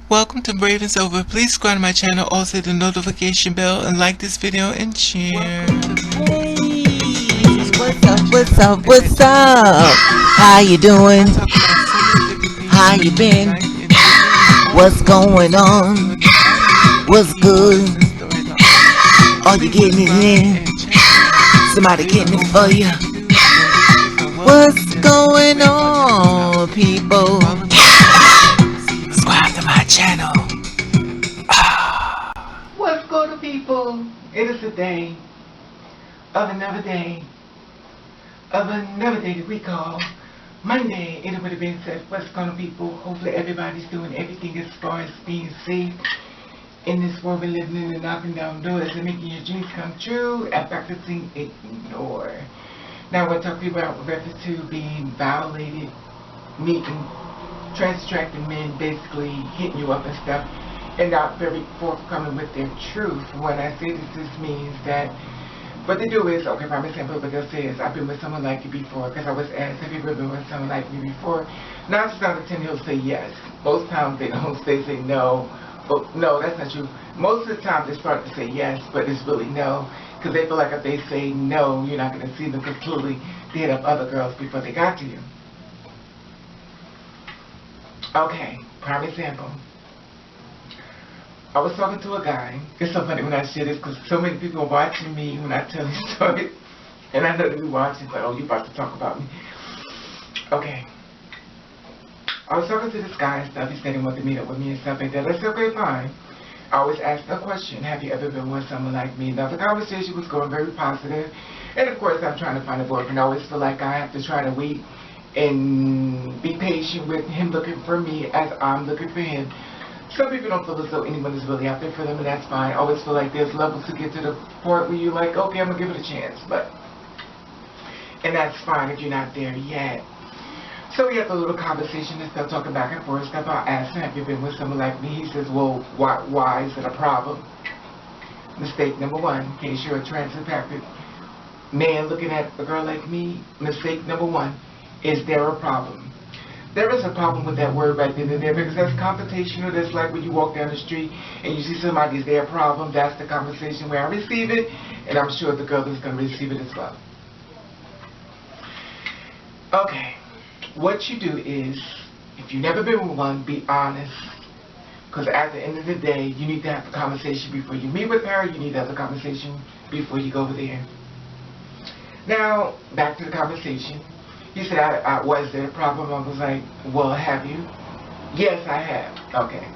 Welcome to Brave and Sober. Please subscribe to my channel, also hit the notification bell, and like this video and share. Hey, what's up? How you doing? How you been? What's going on? What's good? Are you getting it in? Somebody getting it for you? What's going on, people? Subscribe to my channel. What's going on, people? It is a day of another day that we call Monday. It would have been said, what's going on, people? Hopefully everybody's doing everything as far as being safe in this world we're living in, and knocking down doors and making your dreams come true and practicing ignore. Now I want to talk to you about reference to being violated, meeting trans-attracted men basically hitting you up and stuff and not very forthcoming with their truth. When I say this means that what they do is, okay, for example, the girl says, I've been with someone like you before, because I was asked, have you ever been with someone like me before? 9 times out of 10 he'll say yes. Most times they don't, they say no. But no, that's not true. Most of the time they start to say yes, but it's really no, because they feel like if they say no, you're not going to see them, because clearly they hit up other girls before they got to you. Okay, prime example. I was talking to a guy. It's so funny when I share this because so many people are watching me when I tell these stories. And I know they'll be watching, like, oh, you about to talk about me. Okay. I was talking to this guy and stuff. He said he wanted to meet up with me and stuff like that. I said, okay, fine. I always ask the question, have you ever been with someone like me? Now, the conversation was going very positive. And, of course, I'm trying to find a boyfriend. I always feel like I have to try to wait and be patient with him looking for me as I'm looking for him. Some people don't feel as though anyone is really out there for them, and that's fine. I always feel like there's levels to get to the point where you're like, okay, I'm going to give it a chance. And that's fine if you're not there yet. So we had a little conversation and stuff, talking back and forth stuff. I asked him, have you been with someone like me? He says, well, why is it a problem? Mistake number one, in case you're a trans-impacted man looking at a girl like me, mistake number one, is there a problem? There is a problem with that word right then and there, because that's confrontational. That's like when you walk down the street and you see somebody, is there a problem? That's the conversation where I receive it, and I'm sure the girl is going to receive it as well. Okay, what you do is, if you've never been with one, be honest. Because at the end of the day, you need to have a conversation before you meet with her. You need to have a conversation before you go over there. Now, back to the conversation. He said, was there a problem? I was like, well, have you? Yes, I have. Okay.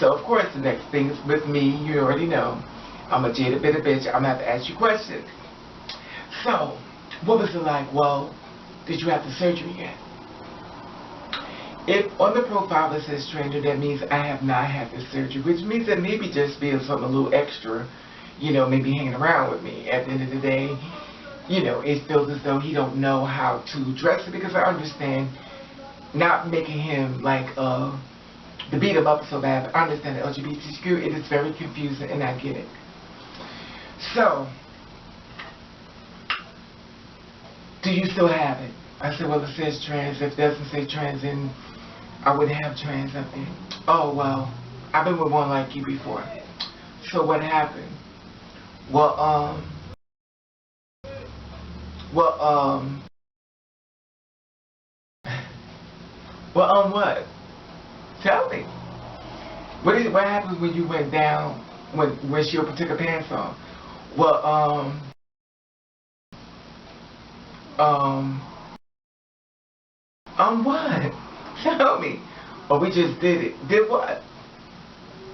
So, of course, the next thing is with me, you already know. I'm a jaded bitter bitch. I'm going to have to ask you questions. So, what was it like? Well, did you have the surgery yet? If on the profile it says transgender, that means I have not had the surgery, which means that maybe just being something a little extra, you know, maybe hanging around with me. At the end of the day, you know, it feels as though he don't know how to dress it, because I understand not making him like to beat him up so bad, but I understand the LGBTQ, it is very confusing, and I get it. So, do you still have it? I said, well, it says trans. If it doesn't say trans, then I wouldn't have trans up there. Oh, well, I've been with one like you before. So what happened? Well, what? Tell me. What happened when you went down, when she took her pants off? Well, what? Tell me. Oh, we just did it. Did what?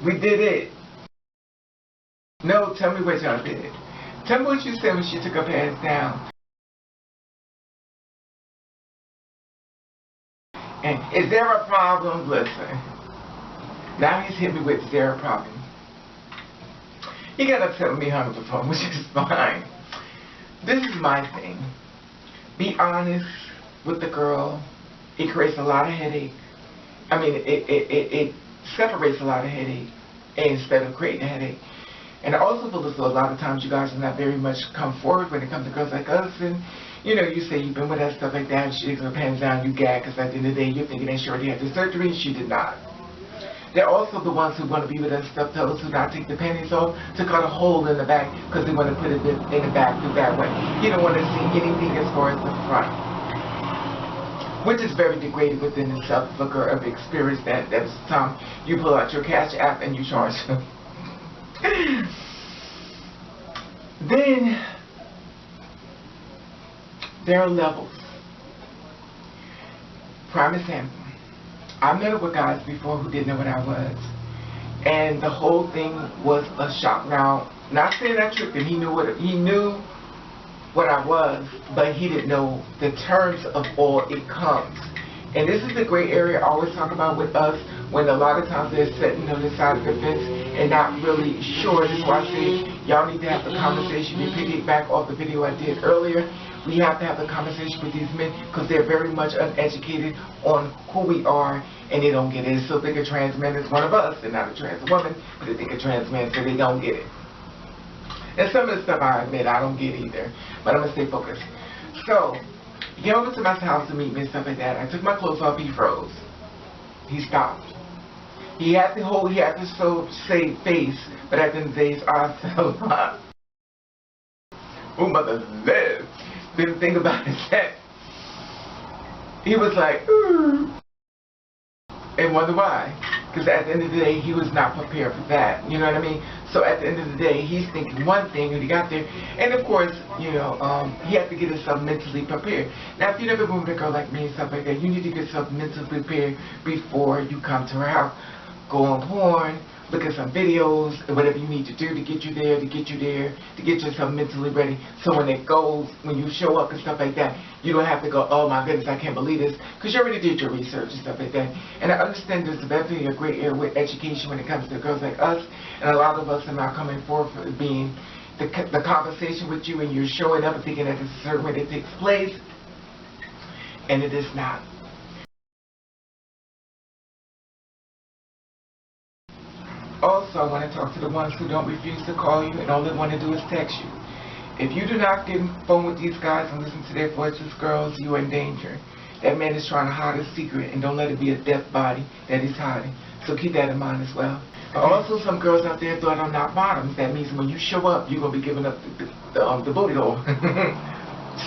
We did it. No, tell me what y'all did. Tell me what you said when she took her pants down. And is there a problem? Listen. Now he's hit me with, is there a problem? He got upset with me, hung up the phone, which is fine. This is my thing. Be honest with the girl. It creates a lot of headache. I mean, it separates a lot of headache instead of creating a headache. And I also feel as though a lot of times you guys are not very much come forward when it comes to girls like us. And, you know, you say you've been with us, stuff like that, and she takes her pants down, you gag, because at the end of the day, you're thinking that she already had the surgery, and she did not. They're also the ones who want to be with us stuff, tell us to not take the panties off, to cut a hole in the back because they want to put it in the back through that way. You don't want to see anything as far as the front, which is very degrading within itself. If a girl ever experienced that, that's the time you pull out your cash app and you charge them. Then there are levels. Prime example, I met with guys before who didn't know what I was, and the whole thing was a shock. Now, not saying I tricked him. He knew what I was, but he didn't know the terms of all it comes. And this is the gray area I always talk about with us, when a lot of times they're sitting on the side of the fence and not really sure. This is why I say y'all need to have the conversation. You piggyback off the video I did earlier. We have to have the conversation with these men because they're very much uneducated on who we are, and they don't get it. They still think a trans man is one of us and not a trans woman, but they think a trans man, so they don't get it. And some of the stuff I admit I don't get either, but I'm going to stay focused. So, he came over to my house to meet me and stuff like that. I took my clothes off, he froze. He stopped. He had to say face, but at the end of the day, his eyes fell off. Oh, mother live. Didn't think about it that he was like, ooh, and wonder why. Because at the end of the day, he was not prepared for that. You know what I mean? So at the end of the day, he's thinking one thing when he got there. And of course, you know, he had to get himself mentally prepared. Now, if you never been with a girl like me and stuff like that, you need to get yourself mentally prepared before you come to her house. Go on porn, look at some videos, and whatever you need to do to get you there, to get yourself mentally ready. So when it goes, when you show up and stuff like that, you don't have to go, oh my goodness, I can't believe this, because you already did your research and stuff like that. And I understand there's definitely a great area with education when it comes to girls like us, and a lot of us are not coming forward for being the conversation with you, and you're showing up and thinking that it's a certain way that takes place, and it is not. Also, I want to talk to the ones who don't refuse to call you and all they want to do is text you. If you do not get on the phone with these guys and listen to their voices, girls, you are in danger. That man is trying to hide a secret, and don't let it be a dead body that he's hiding. So keep that in mind as well. Also, some girls out there thought I'm not bottoms. That means when you show up, you're going to be giving up the booty hole.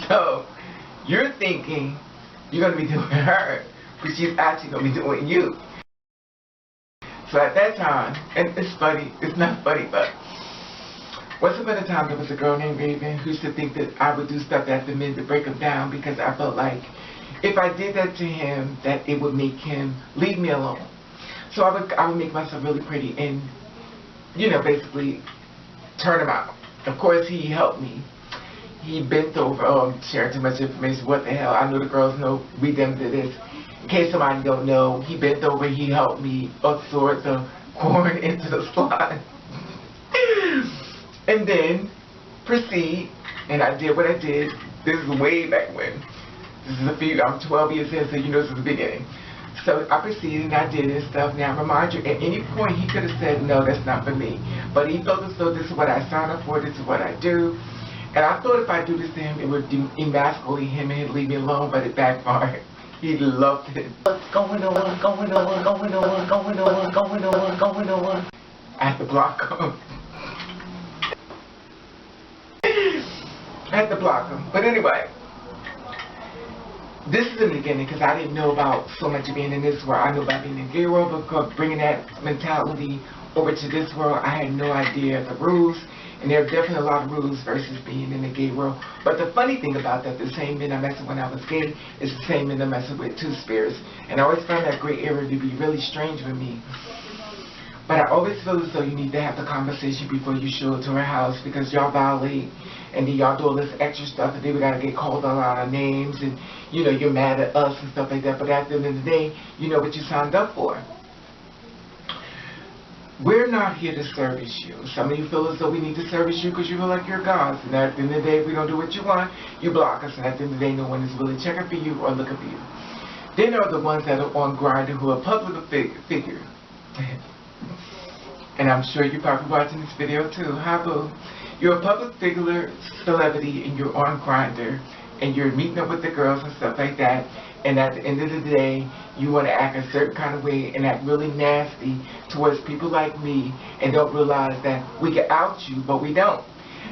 So you're thinking you're going to be doing her, but she's actually going to be doing you. So at that time, and it's funny, it's not funny, but once upon a time there was a girl named Raven who used to think that I would do stuff at the men to break him down because I felt like if I did that to him, that it would make him leave me alone. So I would make myself really pretty and, you know, basically turn him out. Of course, he helped me. He bent over. Oh, I'm sharing too much information. What the hell? I know the girls know. We them did this. In case somebody don't know, he bent over, he helped me absorb the corn into the slide. And then proceed, and I did what I did. This is way back when. This is I'm 12 years in, so you know this is the beginning. So I proceeded and I did this stuff. Now remind you, at any point he could have said, no, that's not for me. But he felt as though this is what I signed up for, this is what I do. And I thought if I do this to him, it would emasculate him and he'd leave me alone, but it backfired. He loved it. What's going on? I had to block him. But anyway, this is in the beginning because I didn't know about so much of being in this world. I knew about being in the gay world, but bringing that mentality over to this world, I had no idea the rules. And there are definitely a lot of rules versus being in the gay world. But the funny thing about that, the same men I messed with when I was gay is the same men I messed with two spirits. And I always found that gray area to be really strange with me. But I always feel as though you need to have the conversation before you show it to her house because y'all violate and then y'all do all this extra stuff and then we gotta get called on our names and you know you're mad at us and stuff like that. But at the end of the day, you know what you signed up for. We're not here to service you. Some of you feel as though we need to service you because you feel like you're gods. And at the end of the day, if we don't do what you want, you block us. And at the end of the day, no one is really checking for you or looking for you. Then there are the ones that are on Grindr who are public figure. And I'm sure you're probably watching this video too. Hi, boo. You're a public figure, celebrity, and you're on Grindr. And you're meeting up with the girls and stuff like that. And at the end of the day, you want to act a certain kind of way and act really nasty towards people like me and don't realize that we can out you, but we don't.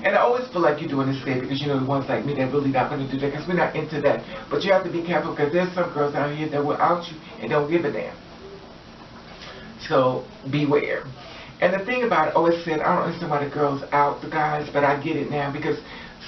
And I always feel like you're doing this today because you know the ones like me that really not going to do that because we're not into that. But you have to be careful because there's some girls out here that will out you and don't give a damn. So beware. And the thing about it, I always said, I don't understand why the girls out the guys, but I get it now because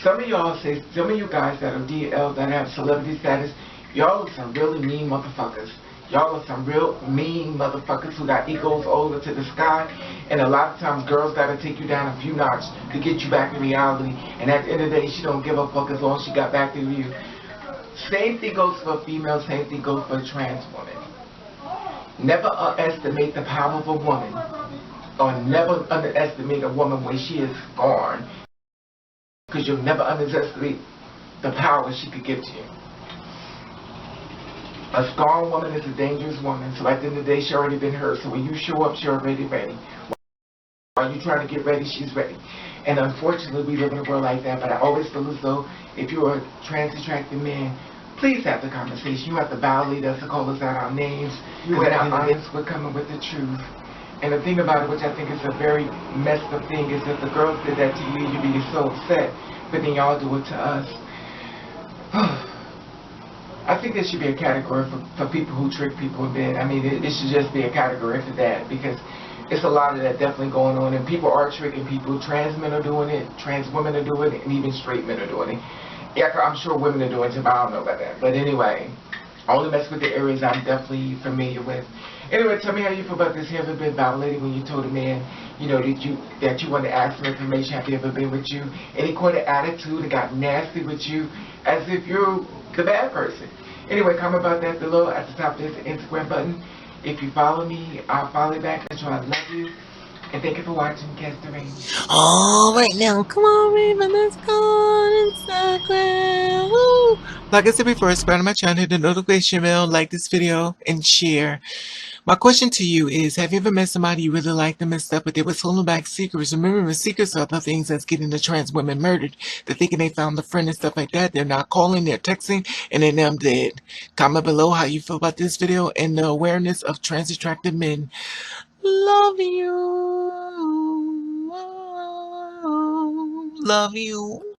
some of y'all say, some of you guys that are DL, that have celebrity status, y'all are some really mean motherfuckers. Y'all are some real mean motherfuckers who got egos over to the sky. And a lot of times girls got to take you down a few notches to get you back to reality. And at the end of the day, she don't give a fuck as long as she got back to you. Same thing goes for a female, same thing goes for a trans woman. Never underestimate the power of a woman. Or never underestimate a woman when she is scorned. Because you'll never underestimate the power she could give to you. A strong woman is a dangerous woman, so at the end of the day, she already been hurt. So when you show up, she's already ready. While you trying to get ready, she's ready. And unfortunately, we live in a world like that, but I always feel as though if you're a trans-attracted man, please have the conversation. You have to violate us to call us out our names. We're not honest, we're coming with the truth. And the thing about it, which I think is a very messed up thing, is if the girls did that to you, you'd be so upset, but then y'all do it to us. I think there should be a category for people who trick people in bed. I mean, it should just be a category for that because it's a lot of that definitely going on, and people are tricking people. Trans men are doing it, trans women are doing it, and even straight men are doing it. Yeah, I'm sure women are doing it too, but I don't know about that. But anyway, I only mess with the areas I'm definitely familiar with. Anyway, tell me how you feel about this. Have you ever been violated when you told a man, you know, that you wanted to ask for information? Have you ever been with you? Any kind of attitude and got nasty with you as if you're the bad person? Anyway, comment about that below. At the top there's the Instagram button. If you follow me, I'll follow you back. I love you. And thank you for watching. Catch the rain. All right now, come on, Raven, let's go on Instagram. Woo! Like I said before, subscribe to my channel, hit the notification bell, like this video, and share. My question to you is, have you ever met somebody you really liked them and stuff, but they was holding back secrets? Remember, secrets are the things that's getting the trans women murdered. They're thinking they found the friend and stuff like that. They're not calling, they're texting, and then I'm dead. Comment below how you feel about this video and the awareness of trans attracted men. Love you. Love you.